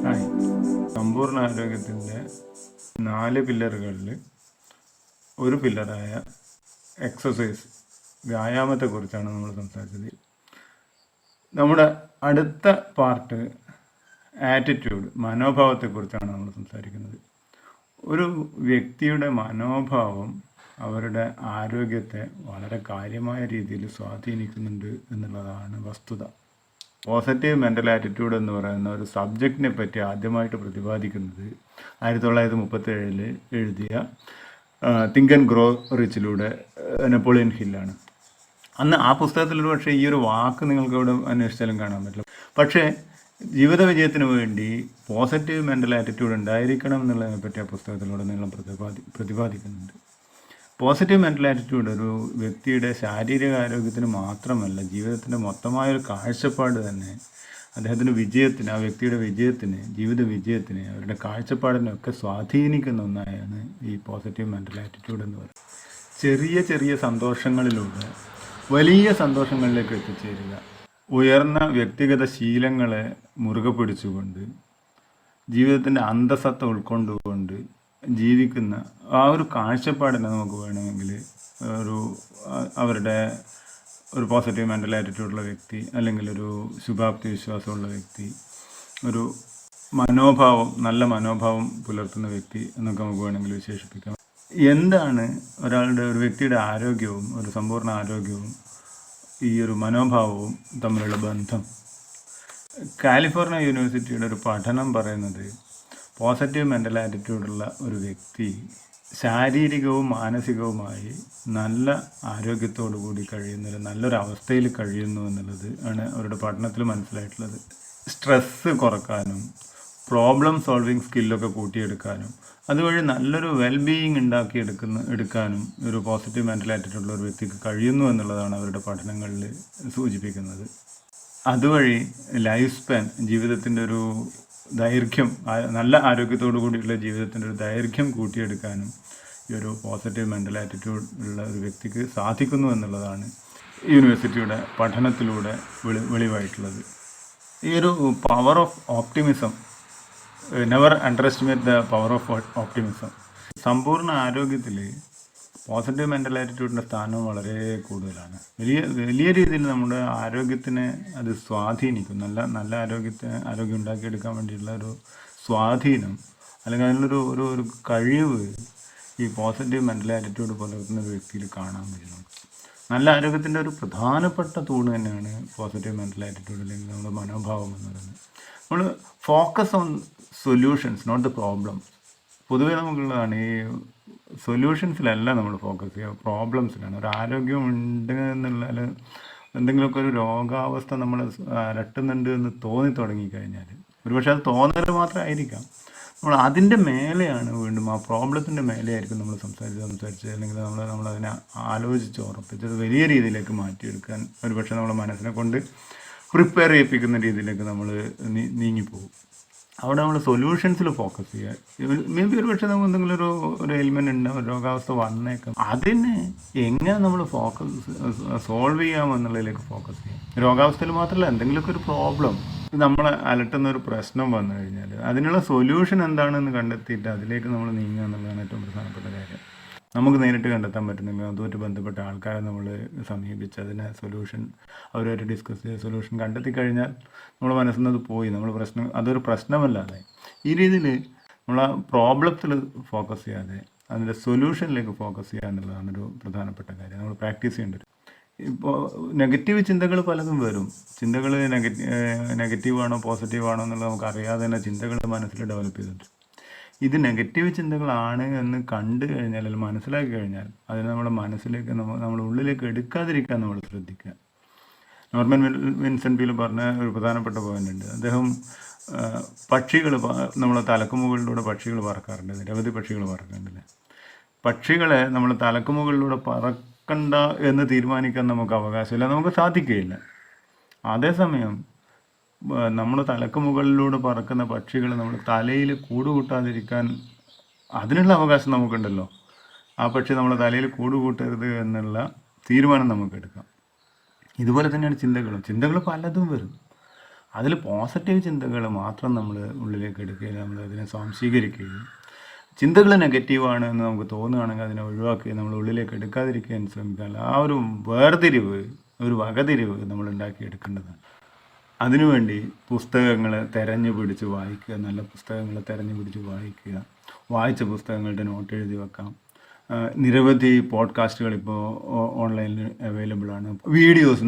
Hi. സമ്പൂർണ്ണ ആരോഗ്യത്തിൻ്റെ 4 പില്ലറുകളിൽ ഒരു പില്ലറായ എക്സസൈസ്, വ്യായാമത്തെക്കുറിച്ചാണ് നമ്മൾ സംസാരിച്ചത്. നമ്മുടെ അടുത്ത പാർട്ട് ആറ്റിറ്റ്യൂഡ്, മനോഭാവത്തെക്കുറിച്ചാണ് നമ്മൾ സംസാരിക്കുന്നത്. ഒരു വ്യക്തിയുടെ മനോഭാവം അവരുടെ ആരോഗ്യത്തെ വളരെ കാര്യമായ രീതിയിൽ സ്വാധീനിക്കുന്നുണ്ട് എന്നുള്ളതാണ് വസ്തുത. പോസിറ്റീവ് മെൻ്റൽ ആറ്റിറ്റ്യൂഡ് എന്ന് പറയുന്ന ഒരു സബ്ജക്റ്റിനെ പറ്റി ആദ്യമായിട്ട് പ്രതിപാദിക്കുന്നത് 1937 എഴുതിയ തിങ്ക് ആൻഡ് ഗ്രോ റിച്ചിലൂടെ നെപ്പോളിയൻ ഹില്ലാണ്. അന്ന് ആ പുസ്തകത്തിൽ പക്ഷേ ഈ ഒരു വാക്ക് നിങ്ങൾക്ക് ഇവിടെ അന്വേഷിച്ചാലും കാണാൻ പറ്റില്ല. പക്ഷേ ജീവിത വിജയത്തിന് വേണ്ടി പോസിറ്റീവ് മെൻ്റൽ ആറ്റിറ്റ്യൂഡ് ഉണ്ടായിരിക്കണം എന്നുള്ളതിനെ പറ്റി ആ പുസ്തകത്തിലൂടെ നിങ്ങൾ പ്രതിപാദിക്കുന്നുണ്ട്. പോസിറ്റീവ് മെൻ്റൽ ആറ്റിറ്റ്യൂഡ് ഒരു വ്യക്തിയുടെ ശാരീരിക ആരോഗ്യത്തിന് മാത്രമല്ല, ജീവിതത്തിൻ്റെ മൊത്തമായൊരു കാഴ്ചപ്പാട് തന്നെ അദ്ദേഹത്തിൻ്റെ വിജയത്തിന്, ആ വ്യക്തിയുടെ വിജയത്തിന്, ജീവിത വിജയത്തിന്, അവരുടെ കാഴ്ചപ്പാടിനൊക്കെ സ്വാധീനിക്കുന്ന ഒന്നായാണ് ഈ പോസിറ്റീവ് മെൻ്റൽ ആറ്റിറ്റ്യൂഡ് എന്ന് പറയുന്നത്. ചെറിയ ചെറിയ സന്തോഷങ്ങളിലൂടെ വലിയ സന്തോഷങ്ങളിലേക്ക് എത്തിച്ചേരുക, ഉയർന്ന വ്യക്തിഗത ശീലങ്ങളെ മുറുകെ പിടിച്ചുകൊണ്ട് ജീവിതത്തിൻ്റെ അന്തസത്ത ഉൾക്കൊണ്ടുകൊണ്ട് ജീവിക്കുന്ന ആ ഒരു കാഴ്ചപ്പാടിനെ നമുക്ക് വേണമെങ്കിൽ അവരുടെ ഒരു പോസിറ്റീവ് മെൻ്റൽ ആറ്റിറ്റ്യൂഡുള്ള വ്യക്തി, അല്ലെങ്കിൽ ഒരു ശുഭാപ്തി വിശ്വാസമുള്ള വ്യക്തി, ഒരു നല്ല മനോഭാവം പുലർത്തുന്ന വ്യക്തി എന്നൊക്കെ നമുക്ക് വേണമെങ്കിൽ വിശേഷിപ്പിക്കാം. എന്താണ് ഒരു വ്യക്തിയുടെ ആരോഗ്യവും ഒരു സമ്പൂർണ്ണ ആരോഗ്യവും ഈ ഒരു മനോഭാവവും തമ്മിലുള്ള ബന്ധം? കാലിഫോർണിയ യൂണിവേഴ്സിറ്റിയുടെ ഒരു പഠനം പറയുന്നത് പോസിറ്റീവ് മെൻ്റൽ ആറ്റിറ്റ്യൂഡുള്ള ഒരു വ്യക്തി ശാരീരികവും മാനസികവുമായി നല്ല ആരോഗ്യത്തോടു കൂടി നല്ലൊരു അവസ്ഥയിൽ കഴിയുന്നു എന്നുള്ളത് ആണ് അവരുടെ പഠനത്തിൽ മനസ്സിലായിട്ടുള്ളത്. സ്ട്രെസ്സ് കുറക്കാനും പ്രോബ്ലം സോൾവിങ് സ്കില്ലൊക്കെ കൂട്ടിയെടുക്കാനും അതുവഴി നല്ലൊരു വെൽബീയിങ് എടുക്കാനും ഒരു പോസിറ്റീവ് മെൻ്റൽ ആറ്റിറ്റ്യൂഡുള്ള ഒരു വ്യക്തിക്ക് കഴിയുന്നു എന്നുള്ളതാണ് അവരുടെ പഠനങ്ങളിൽ സൂചിപ്പിക്കുന്നത്. അതുവഴി ലൈഫ് സ്പാൻ, ജീവിതത്തിൻ്റെ ഒരു ദൈർഘ്യം, നല്ല ആരോഗ്യത്തോടു കൂടിയുള്ള ജീവിതത്തിൻ്റെ ഒരു ദൈർഘ്യം കൂട്ടിയെടുക്കാനും ഈ ഒരു പോസിറ്റീവ് മെൻ്റൽ ആറ്റിറ്റ്യൂഡ് ഉള്ള ഒരു വ്യക്തിക്ക് സാധിക്കുന്നു എന്നുള്ളതാണ് യൂണിവേഴ്സിറ്റിയുടെ പഠനത്തിലൂടെ വെളിവായിട്ടുള്ളത്. ഈ ഒരു power of optimism, never under estimate the power of optimism. സമ്പൂർണ്ണ ആരോഗ്യത്തിൽ പോസിറ്റീവ് മെൻ്റൽ ആറ്റിറ്റ്യൂഡിൻ്റെ സ്ഥാനം വളരെ കൂടുതലാണ്. വലിയ രീതിയിൽ നമ്മുടെ ആരോഗ്യത്തിനെ അത് സ്വാധീനിക്കും. നല്ല ആരോഗ്യം ഉണ്ടാക്കിയെടുക്കാൻ വേണ്ടിയിട്ടുള്ള ഒരു സ്വാധീനം, അല്ലെങ്കിൽ അതിനുള്ളൊരു ഒരു കഴിവ് ഈ പോസിറ്റീവ് മെൻ്റൽ ആറ്റിറ്റ്യൂഡ് പുലർത്തുന്ന ഒരു വ്യക്തിയിൽ കാണാൻ പറ്റുന്നു. നല്ല ആരോഗ്യത്തിൻ്റെ ഒരു പ്രധാനപ്പെട്ട തൂണ് തന്നെയാണ് പോസിറ്റീവ് മെൻ്റൽ ആറ്റിറ്റ്യൂഡ്, അല്ലെങ്കിൽ നമ്മുടെ മനോഭാവം എന്ന് പറയുന്നത്. നമ്മൾ focus on solutions, not the problems. പൊതുവേ നമുക്കുള്ളതാണ് ഈ സൊല്യൂഷൻസിലല്ല നമ്മൾ ഫോക്കസ് ചെയ്യുക, പ്രോബ്ലംസിലാണ്. ഒരു ആരോഗ്യം ഉണ്ട് എന്നുള്ള എന്തെങ്കിലുമൊക്കെ ഒരു രോഗാവസ്ഥ നമ്മൾ അലട്ടുന്നുണ്ട് എന്ന് തോന്നി തുടങ്ങിക്കഴിഞ്ഞാൽ, ഒരുപക്ഷെ അത് തോന്നൽ മാത്രമായിരിക്കാം, നമ്മൾ അതിൻ്റെ മേലെയാണ് വീണ്ടും ആ പ്രോബ്ലത്തിൻ്റെ മേലെയായിരിക്കും നമ്മൾ സംസാരിച്ച് അല്ലെങ്കിൽ നമ്മളതിനെ ആലോചിച്ച് ഉറപ്പിച്ചത് വലിയ രീതിയിലേക്ക് മാറ്റിയെടുക്കാൻ ഒരുപക്ഷെ നമ്മുടെ മനസ്സിനെ കൊണ്ട് പ്രിപ്പയർ ചെയ്യിപ്പിക്കുന്ന രീതിയിലേക്ക് നമ്മൾ നീങ്ങിപ്പോകും. അവിടെ നമ്മൾ സൊല്യൂഷൻസിൽ ഫോക്കസ് ചെയ്യുക. മേ ബി ഒരു പക്ഷേ നമുക്ക് എന്തെങ്കിലും ഒരു എലിമെൻ്റ് ഉണ്ടാവും, ഒരു രോഗാവസ്ഥ വന്നേക്കാം, അതിനെ എങ്ങനെ നമ്മൾ സോൾവ് ചെയ്യാമെന്നുള്ളതിലേക്ക് ഫോക്കസ് ചെയ്യാം. രോഗാവസ്ഥയിൽ മാത്രമല്ല, എന്തെങ്കിലുമൊക്കെ ഒരു പ്രോബ്ലം, നമ്മളെ അലട്ടുന്ന ഒരു പ്രശ്നം വന്നു കഴിഞ്ഞാൽ അതിനുള്ള സൊല്യൂഷൻ എന്താണെന്ന് കണ്ടെത്തിയിട്ട് അതിലേക്ക് നമ്മൾ നീങ്ങുക എന്നുള്ളതാണ് ഏറ്റവും പ്രധാനപ്പെട്ട കാര്യം. നമുക്ക് നേരിട്ട് കണ്ടെത്താൻ പറ്റുന്നില്ല, അതുമായിട്ട് ബന്ധപ്പെട്ട ആൾക്കാരെ നമ്മൾ സമീപിച്ച് അതിനെ അവരുമായിട്ട് ഡിസ്കസ് ചെയ്ത് സൊല്യൂഷൻ കണ്ടെത്തി കഴിഞ്ഞാൽ നമ്മുടെ മനസ്സിൽ നിന്ന് അത് പോയി, അതൊരു പ്രശ്നമല്ലാതെ ഈ രീതിയിൽ നമ്മൾ ആ പ്രോബ്ലത്തിൽ ഫോക്കസ് ചെയ്യാതെ അതിൻ്റെ സൊല്യൂഷനിലേക്ക് ഫോക്കസ് ചെയ്യുക എന്നുള്ളതാണ് ഒരു പ്രധാനപ്പെട്ട കാര്യം. നമ്മൾ പ്രാക്ടീസ് ചെയ്യേണ്ടി വരും. ഇപ്പോൾ നെഗറ്റീവ് ചിന്തകൾ പലതും വരും. ചിന്തകൾ നെഗറ്റീവാണോ പോസിറ്റീവാണോ എന്നുള്ളത് നമുക്ക് അറിയാതെ തന്നെ ചിന്തകൾ മനസ്സിൽ ഡെവലപ്പ് ചെയ്തിട്ടുണ്ട്. ഇത് നെഗറ്റീവ് ചിന്തകളാണ് എന്ന് കണ്ടു കഴിഞ്ഞാൽ, അല്ലെങ്കിൽ മനസ്സിലാക്കി കഴിഞ്ഞാൽ അതിനെ നമ്മുടെ മനസ്സിലേക്ക് നമ്മുടെ ഉള്ളിലേക്ക് എടുക്കാതിരിക്കാൻ നമ്മൾ ശ്രദ്ധിക്കുക. നോർമൻ വിൻസെൻ്റ് പീൽ പറഞ്ഞ ഒരു പ്രധാനപ്പെട്ട പോയിൻ്റ് ഉണ്ട്. അദ്ദേഹം പക്ഷികൾ, നമ്മളെ തലക്കുമുകളിലൂടെ പക്ഷികൾ പറക്കാറുണ്ട്, നിരവധി പക്ഷികൾ പറക്കാറുണ്ടല്ലേ. പക്ഷികളെ നമ്മൾ തലക്കുമുകളിലൂടെ പറക്കണ്ട എന്ന് തീരുമാനിക്കാൻ നമുക്ക് അവകാശമില്ല, നമുക്ക് സാധിക്കുകയില്ല. അതേസമയം നമ്മൾ തലക്ക് മുകളിലൂടെ പറക്കുന്ന പക്ഷികൾ നമ്മൾ തലയിൽ കൂടുകൂട്ടാതിരിക്കാൻ അതിനുള്ള അവകാശം നമുക്കുണ്ടല്ലോ. ആ പക്ഷി നമ്മളെ തലയിൽ കൂടുകൂട്ടരുത് എന്നുള്ള തീരുമാനം നമുക്കെടുക്കാം. ഇതുപോലെ തന്നെയാണ് ചിന്തകൾ പലതും വരും. അതിൽ പോസിറ്റീവ് ചിന്തകൾ മാത്രം നമ്മൾ ഉള്ളിലേക്ക് എടുക്കുകയും നമ്മൾ അതിനെ സ്വാംശീകരിക്കുകയും ചിന്തകൾ നെഗറ്റീവാണ് എന്ന് നമുക്ക് തോന്നുകയാണെങ്കിൽ അതിനെ ഒഴിവാക്കി നമ്മൾ ഉള്ളിലേക്ക് എടുക്കാതിരിക്കാൻ ശ്രമിക്കുക. ആ ഒരു വേർതിരിവ്, ഒരു വകതിരിവ് നമ്മൾ ഉണ്ടാക്കിയെടുക്കേണ്ടതാണ്. അതിനുവേണ്ടി പുസ്തകങ്ങൾ തിരഞ്ഞു പിടിച്ച് വായിക്കുക, നല്ല പുസ്തകങ്ങൾ തിരഞ്ഞു പിടിച്ച് വായിക്കുക, വായിച്ച പുസ്തകങ്ങളുടെ നോട്ട് എഴുതി വെക്കാം. നിരവധി പോഡ്കാസ്റ്റുകൾ ഇപ്പോൾ ഓൺലൈനിൽ അവൈലബിൾ ആണ്.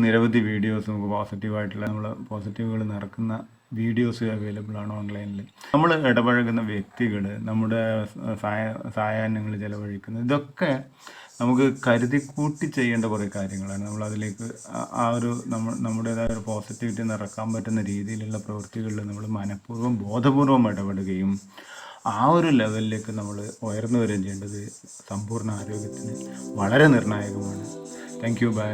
നിരവധി വീഡിയോസ് നമുക്ക് പോസിറ്റീവായിട്ടുള്ള നമ്മൾ പോസിറ്റീവുകൾ നടക്കുന്ന വീഡിയോസ് അവൈലബിൾ ആണ് ഓൺലൈനിൽ. നമ്മൾ ഇടപഴകുന്ന വ്യക്തികൾ, നമ്മുടെ സായാഹ്നങ്ങൾ ചിലവഴിക്കുന്നത്, ഇതൊക്കെ നമുക്ക് കരുതിക്കൂട്ടി ചെയ്യേണ്ട കുറേ കാര്യങ്ങളാണ്. നമ്മളതിലേക്ക് ആ ഒരു നമ്മുടേതായ ഒരു പോസിറ്റിവിറ്റി നിറക്കാൻ പറ്റുന്ന രീതിയിലുള്ള പ്രവൃത്തികളിൽ നമ്മൾ മനഃപൂർവ്വം ബോധപൂർവം ഇടപെടുകയും ആ ഒരു ലെവലിലേക്ക് നമ്മൾ ഉയർന്നു വരികയും ചെയ്യേണ്ടത് സമ്പൂർണ്ണ ആരോഗ്യത്തിന് വളരെ നിർണായകമാണ്. Thank you. ബൈ.